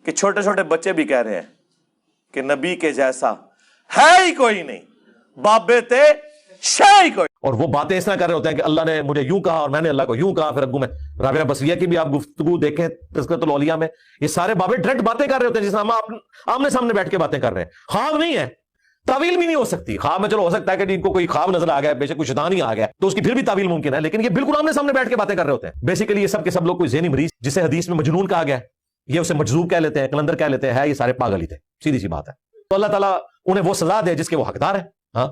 کہ چھوٹے چھوٹے بچے بھی کہہ رہے ہیں کہ نبی کے جیسا ہے ہی کوئی نہیں، بابے تے شے ہی کوئی۔ اور وہ باتیں اس طرح کر رہے ہوتے ہیں کہ اللہ نے مجھے یوں کہا اور میں نے اللہ کو یوں کہا۔ پھر ابو میں رابعہ بصریہ کی بھی آپ گفتگو دیکھیں تذکرۃ الاولیاء میں، یہ سارے بابے ڈائریکٹ باتیں کر رہے ہوتے ہیں جس ہم آمنے سامنے بیٹھ کے باتیں کر رہے ہیں۔ خواب نہیں ہے، تعویل بھی نہیں ہو سکتی۔ خواب میں چلو ہو سکتا ہے کہ ان کو کوئی خواب نظر آ گیا، بے شک کوئی شیطان ہی آ گیا تو اس کی پھر بھی تعویل ممکن ہے، لیکن یہ بالکل آمنے سامنے بیٹھ کے باتیں کر رہے ہوتے ہیں۔ بیسیکلی یہ سب کے سب لوگ کوئی ذہنی مریض جسے حدیث میں مجنون کہا گیا ہے، یہ اسے مجذوب کہہ لیتے ہیں، کلندر کہہ لیتے ہیں، یہ سارے پاگل ہی تھے، سیدھی سی بات ہے۔ تو اللہ تعالیٰ انہیں وہ سزا دے جس کے وہ حقدار ہیں۔ ہاں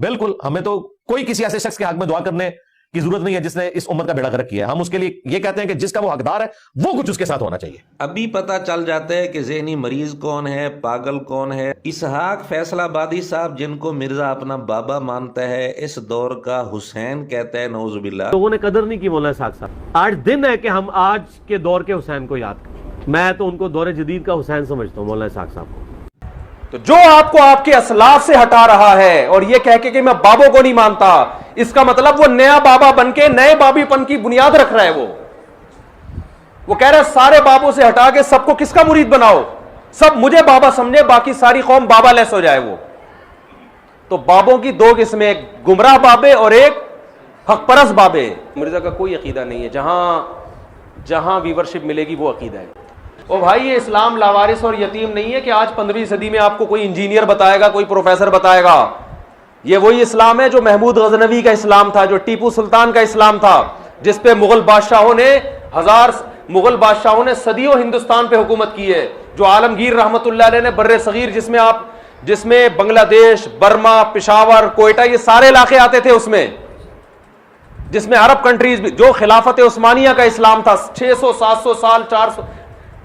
بالکل، ہمیں تو کوئی کسی ایسے شخص کے حق میں دعا کرنے کی ضرورت نہیں ہے جس نے اس امت کا بیڑا غرق کیا ہے۔ ہم اس کے لیے یہ کہتے ہیں کہ جس کا وہ حقدار ہے وہ کچھ اس کے ساتھ ہونا چاہیے۔ ابھی پتہ چل جاتا ہے کہ ذہنی مریض کون ہے، پاگل کون ہے۔ اسحاق فیصل آبادی صاحب جن کو مرزا اپنا بابا مانتا ہے، اس دور کا حسین کہتا ہے، نعوذ باللہ۔ لوگوں نے قدر نہیں کی مولانا اسحاق صاحب۔ آج دن ہے کہ ہم آج کے دور کے حسین کو یاد کریں۔ میں تو ان کو دور جدید کا حسین سمجھتا ہوں، مولانا اسحاق صاحب کو۔ تو جو آپ کو آپ کے اسلاف سے ہٹا رہا ہے اور یہ کہہ کے کہ میں بابوں کو نہیں مانتا، اس کا مطلب وہ نیا بابا بن کے نئے بابی پن کی بنیاد رکھ رہا ہے۔ وہ کہہ رہا ہے سارے بابوں سے ہٹا کے سب کو کس کا مرید بناؤ، سب مجھے بابا سمجھے، باقی ساری قوم بابا لیس ہو جائے۔ وہ تو بابوں کی دو قسمیں، ایک گمراہ بابے اور ایک حق پرست بابے۔ مرزا کا کوئی عقیدہ نہیں ہے، جہاں ویورشپ ملے گی وہ عقیدہ ہے۔ او بھائی، یہ اسلام لاوارث اور یتیم نہیں ہے کہ آج 15ویں صدی میں آپ کو کوئی انجینئر بتائے گا، کوئی پروفیسر بتائے گا۔ یہ وہی اسلام ہے جو محمود غزنوی کا اسلام تھا، جو ٹیپو سلطان کا اسلام تھا، جس پہ مغل بادشاہوں نے صدیوں ہندوستان پہ حکومت کی ہے، جو عالمگیر رحمت اللہ علیہ نے بر صغیر جس میں بنگلہ دیش، برما، پشاور، کوئٹہ، یہ سارے علاقے آتے تھے، اس میں جس میں عرب کنٹریز بھی، جو خلافت عثمانیہ کا اسلام تھا، 600 700 سال، 400،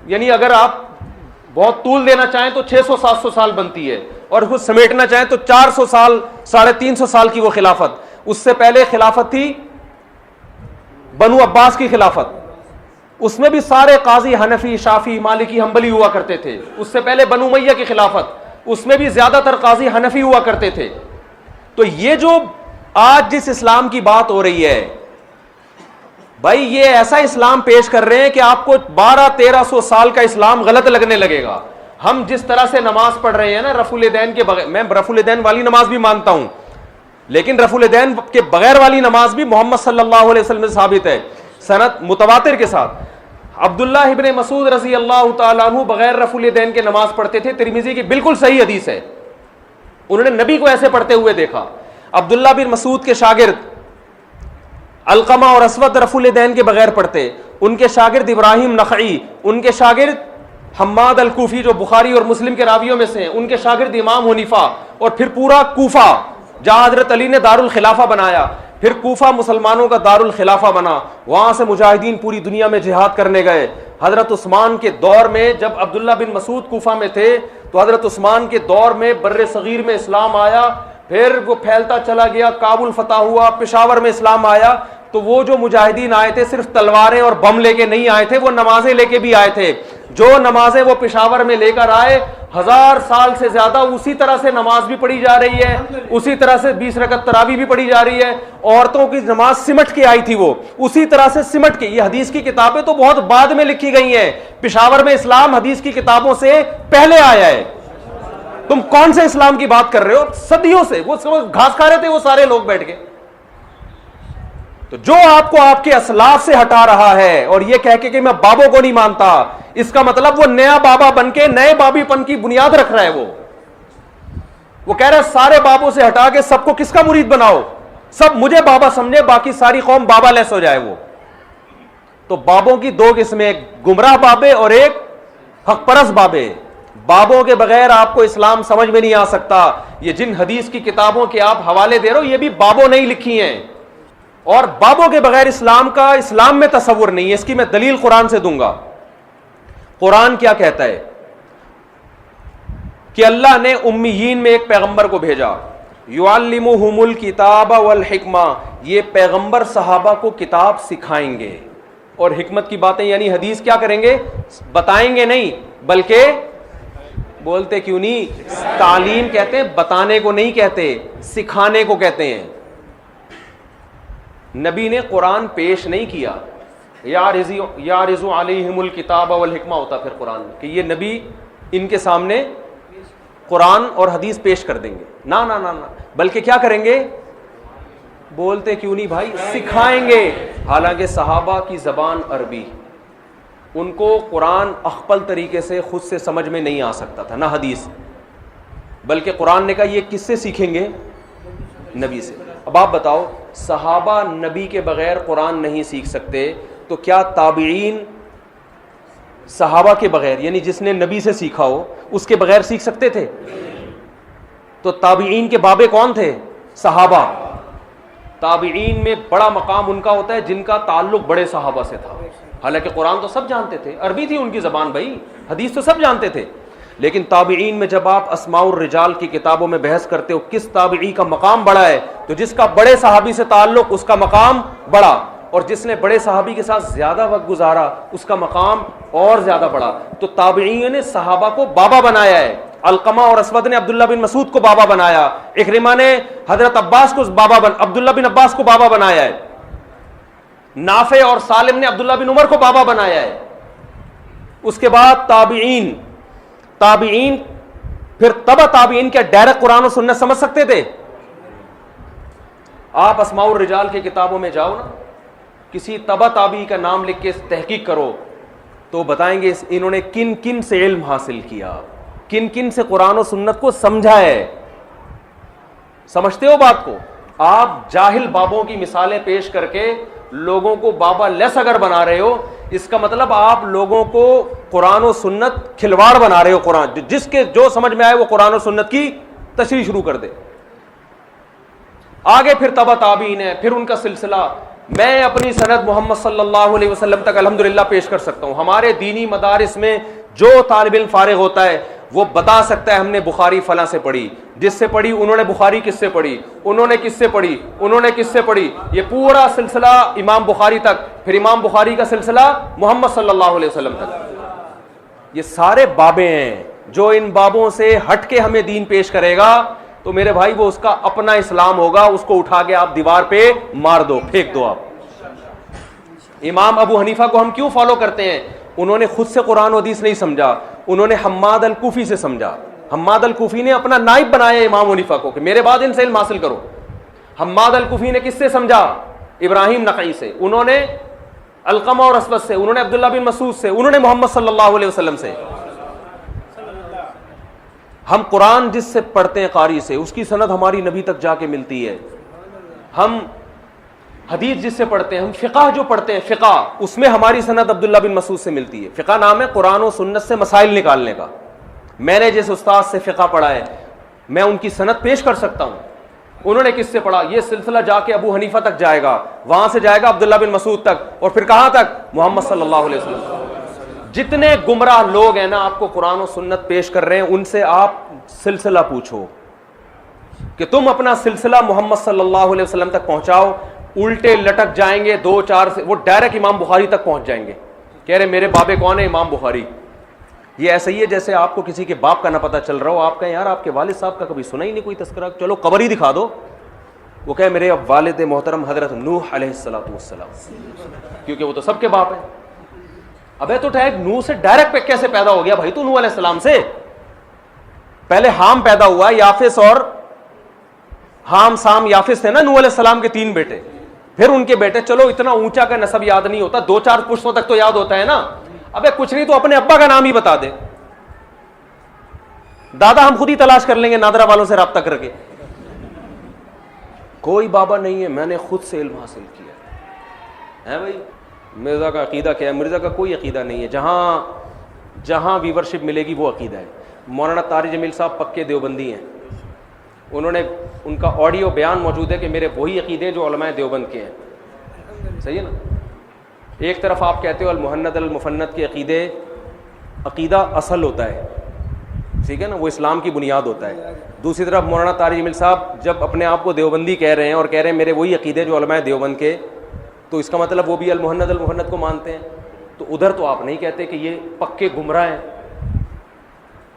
یعنی اگر آپ بہت طول دینا چاہیں تو 600 700 سال بنتی ہے، اور اس کو سمیٹنا چاہیں تو 400 سال، 350 سال کی وہ خلافت۔ اس سے پہلے خلافت تھی بنو عباس کی خلافت، اس میں بھی سارے قاضی حنفی، شافی، مالکی، حنبلی ہوا کرتے تھے۔ اس سے پہلے بنو امیہ کی خلافت، اس میں بھی زیادہ تر قاضی حنفی ہوا کرتے تھے۔ تو یہ جو آج جس اسلام کی بات ہو رہی ہے بھائی، یہ ایسا اسلام پیش کر رہے ہیں کہ آپ کو 1200-1300 سال کا اسلام غلط لگنے لگے گا۔ ہم جس طرح سے نماز پڑھ رہے ہیں نا رفع الیدین کے بغیر، میں رفع الیدین والی نماز بھی مانتا ہوں، لیکن رفع الیدین کے بغیر والی نماز بھی محمد صلی اللہ علیہ وسلم سے ثابت ہے، سند متواتر کے ساتھ۔ عبداللہ ابن مسعود رضی اللہ تعالیٰ عنہ بغیر رفع الیدین کے نماز پڑھتے تھے، ترمذی کی بالکل صحیح حدیث ہے، انہوں نے نبی کو ایسے پڑھتے ہوئے دیکھا۔ عبداللہ بن مسعود کے شاگرد علقمہ اور اسود رفع الیدین کے بغیر پڑھتے، ان کے شاگرد ابراہیم نخعی، ان کے شاگرد حماد الکوفی جو بخاری اور مسلم کے راویوں میں سے ہیں، ان کے شاگرد امام حنیفہ، اور پھر پورا کوفہ جہاں حضرت علی نے دارالخلافہ بنایا، پھر کوفہ مسلمانوں کا دارالخلافہ بنا، وہاں سے مجاہدین پوری دنیا میں جہاد کرنے گئے۔ حضرت عثمان کے دور میں جب عبداللہ بن مسعود کوفہ میں تھے تو حضرت عثمان کے دور میں بر صغیر میں اسلام آیا، پھر وہ پھیلتا چلا گیا، کابل فتح ہوا، پشاور میں اسلام آیا۔ تو وہ جو مجاہدین آئے تھے صرف تلواریں اور بم لے کے نہیں آئے تھے، وہ نمازیں لے کے بھی آئے تھے۔ جو نمازیں وہ پشاور میں لے کر آئے، 1000 سال سے زیادہ اسی طرح سے نماز بھی پڑھی جا رہی ہے، اسی طرح سے 20 رکعت تراویح بھی پڑھی جا رہی ہے۔ عورتوں کی نماز سمٹ کے آئی تھی، وہ اسی طرح سے سمٹ کے۔ یہ حدیث کی کتابیں تو بہت بعد میں لکھی گئی ہیں، پشاور میں اسلام حدیث کی کتابوں سے پہلے آیا ہے۔ تم کون سے اسلام کی بات کر رہے ہو؟ صدیوں سے وہ گھاس کھا رہے تھے وہ سارے لوگ بیٹھ کے۔ تو جو آپ کو آپ کے اسلاف سے ہٹا رہا ہے اور یہ کہہ کے کہ میں بابوں کو نہیں مانتا، اس کا مطلب وہ نیا بابا بن کے نئے بابی پن کی بنیاد رکھ رہا ہے۔ وہ کہہ رہا ہے سارے بابوں سے ہٹا کے سب کو کس کا مرید بناؤ، سب مجھے بابا سمجھے، باقی ساری قوم بابا لیس ہو جائے۔ وہ تو بابوں کی دو قسمیں، ایک گمراہ بابے اور ایک حق پرست بابے۔ بابوں کے بغیر آپ کو اسلام سمجھ میں نہیں آ سکتا۔ یہ جن حدیث کی کتابوں کے آپ حوالے دے رہے ہو، یہ بھی بابوں نے ہی لکھی ہیں، اور بابوں کے بغیر اسلام میں تصور نہیں ہے۔ اس کی میں دلیل قرآن سے دوں گا۔ قرآن کیا کہتا ہے کہ اللہ نے امیین میں ایک پیغمبر کو بھیجا، یعلمہم الکتاب والحکمہ، یہ پیغمبر صحابہ کو کتاب سکھائیں گے اور حکمت کی باتیں یعنی حدیث کیا کریں گے، بتائیں گے نہیں، بلکہ بولتے کیوں نہیں، تعلیم کہتے ہیں، بتانے کو نہیں کہتے، سکھانے کو کہتے ہیں۔ نبی نے قرآن پیش نہیں کیا، یارز علیہم الکتاب والحکمہ ہوتا پھر قرآن میں کہ یہ نبی ان کے سامنے قرآن اور حدیث پیش کر دیں گے. نہ نہ نہ بلکہ کیا کریں گے؟ بولتے کیوں نہیں بھائی؟ سکھائیں گے. حالانکہ صحابہ کی زبان عربی، ان کو قرآن اخپل طریقے سے خود سے سمجھ میں نہیں آ سکتا تھا، نہ حدیث، بلکہ قرآن نے کہا یہ کس سے سیکھیں گے؟ نبی سے. اب آپ بتاؤ، صحابہ نبی کے بغیر قرآن نہیں سیکھ سکتے، تو کیا تابعین صحابہ کے بغیر، یعنی جس نے نبی سے سیکھا ہو اس کے بغیر سیکھ سکتے تھے؟ تو تابعین کے بابے کون تھے؟ صحابہ. تابعین میں بڑا مقام ان کا ہوتا ہے جن کا تعلق بڑے صحابہ سے تھا. حالانکہ قرآن تو سب جانتے تھے، عربی تھی ان کی زبان بھائی، حدیث تو سب جانتے تھے، لیکن تابعین میں جب آپ اسماء الرجال کی کتابوں میں بحث کرتے ہو کس تابعی کا مقام بڑا ہے، تو جس کا بڑے صحابی سے تعلق اس کا مقام بڑا، اور جس نے بڑے صحابی کے ساتھ زیادہ وقت گزارا اس کا مقام اور زیادہ بڑا. تو تابعین نے صحابہ کو بابا بنایا ہے. علقمہ اور اسود نے عبداللہ بن مسعود کو بابا بنایا، اکرمہ نے حضرت عباس کو عبداللہ بن عباس کو بابا بنایا ہے، نافع اور سالم نے عبداللہ بن عمر کو بابا بنایا ہے. اس کے بعد تابعین پھر تبع تابعین کیا ڈائریکٹ قرآن و سنت سمجھ سکتے تھے؟ آپ اسماء الرجال کی کتابوں میں جاؤ نا، کسی تبع تابعی کا نام لکھ کے تحقیق کرو تو بتائیں گے انہوں نے کن کن سے علم حاصل کیا، کن کن سے قرآن و سنت کو سمجھا ہے. سمجھتے ہو بات کو؟ آپ جاہل بابوں کی مثالیں پیش کر کے لوگوں کو بابا لیس اگر بنا رہے ہو، اس کا مطلب آپ لوگوں کو قرآن و سنت کھلواڑ بنا رہے ہو. قرآن جس کے جو سمجھ میں آئے وہ قرآن و سنت کی تشریح شروع کر دے. آگے پھر تبع تابعین ہے، پھر ان کا سلسلہ. میں اپنی سند محمد صلی اللہ علیہ وسلم تک الحمدللہ پیش کر سکتا ہوں. ہمارے دینی مدارس میں جو طالب علم فارغ ہوتا ہے وہ بتا سکتا ہے ہم نے بخاری فلاں سے پڑھی، جس سے پڑھی انہوں نے بخاری کس سے پڑھی، انہوں نے کس سے پڑھی، انہوں نے کس سے پڑھی، یہ پورا سلسلہ امام بخاری تک، پھر امام بخاری کا سلسلہ محمد صلی اللہ علیہ وسلم تک. یہ سارے بابے ہیں. جو ان بابوں سے ہٹ کے ہمیں دین پیش کرے گا تو میرے بھائی وہ اس کا اپنا اسلام ہوگا، اس کو اٹھا کے آپ دیوار پہ مار دو، پھینک دو. آپ امام ابو حنیفہ کو ہم کیوں فالو کرتے ہیں؟ انہوں نے خود سے قرآن و حدیث نہیں سمجھا، انہوں نے حماد الکوفی سے سمجھا. حماد الکوفی نے اپنا نائب بنایا امام حنیفہ کو کہ میرے بعد ان سے علم حاصل کرو. حماد الکوفی نے کس سے سمجھا؟ ابراہیم نخعی سے. انہوں نے علقمہ اور اسود سے، انہوں نے عبداللہ بن مسعود سے، انہوں نے محمد صلی اللہ علیہ وسلم سے. ہم قرآن جس سے پڑھتے ہیں قاری سے، اس کی سند ہماری نبی تک جا کے ملتی ہے. ہم حدیث جس سے پڑھتے ہیں، ہم فقہ جو پڑھتے ہیں فقہ، اس میں ہماری سند عبداللہ بن مسعود سے ملتی ہے. فقہ نام ہے قرآن و سنت سے مسائل نکالنے کا. میں نے جس استاد سے فقہ پڑھا ہے میں ان کی سند پیش کر سکتا ہوں. انہوں نے کس سے پڑھا، یہ سلسلہ جا کے ابو حنیفہ تک جائے گا، وہاں سے جائے گا عبداللہ بن مسعود تک، اور پھر کہاں تک؟ محمد صلی اللہ علیہ وسلم. جتنے گمراہ لوگ ہیں نا آپ کو قرآن و سنت پیش کر رہے ہیں، ان سے آپ سلسلہ پوچھو کہ تم اپنا سلسلہ محمد صلی اللہ علیہ وسلم تک پہنچاؤ. الٹے لٹک جائیں گے 2-4 سے، وہ ڈائریکٹ امام بخاری تک پہنچ جائیں گے. کہہ رہے میرے بابے کون ہے؟ امام بخاری. یہ ایسا ہی ہے جیسے آپ کو کسی کے باپ کا نہ پتہ چل رہا ہو، آپ کہیں یار آپ کے والد صاحب کا کبھی سنا ہی نہیں کوئی تذکرہ، چلو قبر ہی دکھا دو. وہ کہے میرے والد محترم حضرت نوح علیہ السلام، کیونکہ وہ تو سب کے باپ ہیں. ابے تو نوح سے ڈائریکٹ کیسے پیدا ہو گیا بھائی تو؟ نوح علیہ السلام سے پہلے حام پیدا ہوا، یافس اور حام سام یافس تھے نا نوح علیہ السلام کے 3 بیٹے، پھر ان کے بیٹے. چلو اتنا اونچا کا نسب یاد نہیں ہوتا، 2-4 پشتوں تک تو یاد ہوتا ہے نا. ابے کچھ نہیں تو اپنے ابا کا نام ہی بتا دے. دادا ہم خود ہی تلاش کر لیں گے نادرا والوں سے رابطہ کر کے. کوئی بابا نہیں ہے، میں نے خود سے علم حاصل کیا ہے بھائی. مرزا کا عقیدہ کیا ہے؟ مرزا کا کوئی عقیدہ نہیں ہے. جہاں ویورشپ ملے گی وہ عقیدہ ہے. مولانا طارق جمیل صاحب پکے دیوبندی ہیں، انہوں نے ان کا آڈیو بیان موجود ہے کہ میرے وہی عقیدے جو علماء دیوبند کے ہیں. صحیح ہے نا؟ ایک طرف آپ کہتے ہو المحند المفند کے عقیدہ اصل ہوتا ہے، ٹھیک ہے نا، وہ اسلام کی بنیاد ہوتا ہے. دوسری طرف مولانا طارق جمیل صاحب جب اپنے آپ کو دیوبندی کہہ رہے ہیں اور کہہ رہے ہیں میرے وہی عقیدے جو علماء دیوبند کے، تو اس کا مطلب وہ بھی المحند المفند کو مانتے ہیں. تو ادھر تو آپ نہیں کہتے کہ یہ پکے گمراہ ہیں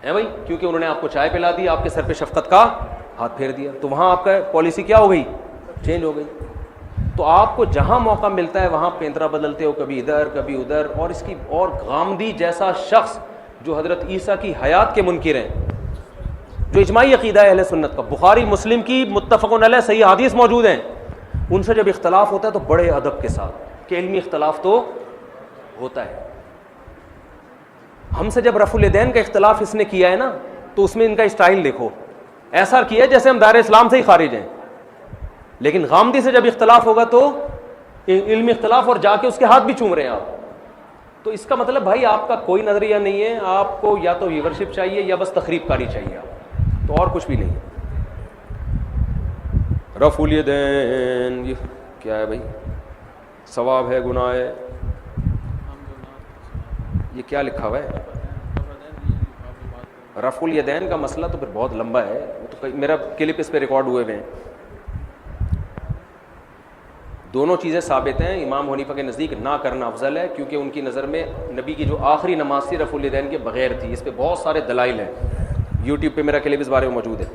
بھائی، کیونکہ انہوں نے آپ کو چائے پلا دی، آپ کے سر پہ شفقت کا ہاتھ پھیر دیا. تو وہاں آپ کا پالیسی کیا ہو گئی؟ چینج ہو گئی. تو آپ کو جہاں موقع ملتا ہے وہاں پینترا بدلتے ہو، کبھی ادھر کبھی ادھر. اور اس کی اور غامدی جیسا شخص جو حضرت عیسیٰ کی حیات کے منکر ہیں، جو اجماعی عقیدہ ہے اہل سنت کا، بخاری مسلم کی متفقن علیہ صحیح حدیث موجود ہیں، ان سے جب اختلاف ہوتا ہے تو بڑے ادب کے ساتھ کہ علمی اختلاف تو ہوتا ہے. ہم سے جب رفع الیدین کا اختلاف اس نے کیا ہے نا تو اس میں ان کا اسٹائل دیکھو، ایسا کیا ہے جیسے ہم دائرہ اسلام سے ہی خارج ہیں. لیکن غامدی سے جب اختلاف ہوگا تو علمی اختلاف، اور جا کے اس کے ہاتھ بھی چوم رہے ہیں آپ. تو اس کا مطلب بھائی آپ کا کوئی نظریہ نہیں ہے، آپ کو یا تو ویورشپ چاہیے یا بس تخریب کاری چاہیے، آپ تو اور کچھ بھی نہیں ہے. رفع الیدین یہ کیا ہے بھائی؟ ثواب ہے گناہ ہے؟ یہ کیا لکھا ہوا ہے؟ رفع الیدین کا مسئلہ تو پھر بہت لمبا ہے، وہ تو میرا کلپ اس پہ ریکارڈ ہوئے ہوئے ہیں. دونوں چیزیں ثابت ہیں. امام حنیفہ کے نزدیک نہ کرنا افضل ہے، کیونکہ ان کی نظر میں نبی کی جو آخری نماز تھی رفع الیدین کے بغیر تھی. اس پہ بہت سارے دلائل ہیں، یوٹیوب پہ میرا کلپ اس بارے میں موجود ہے.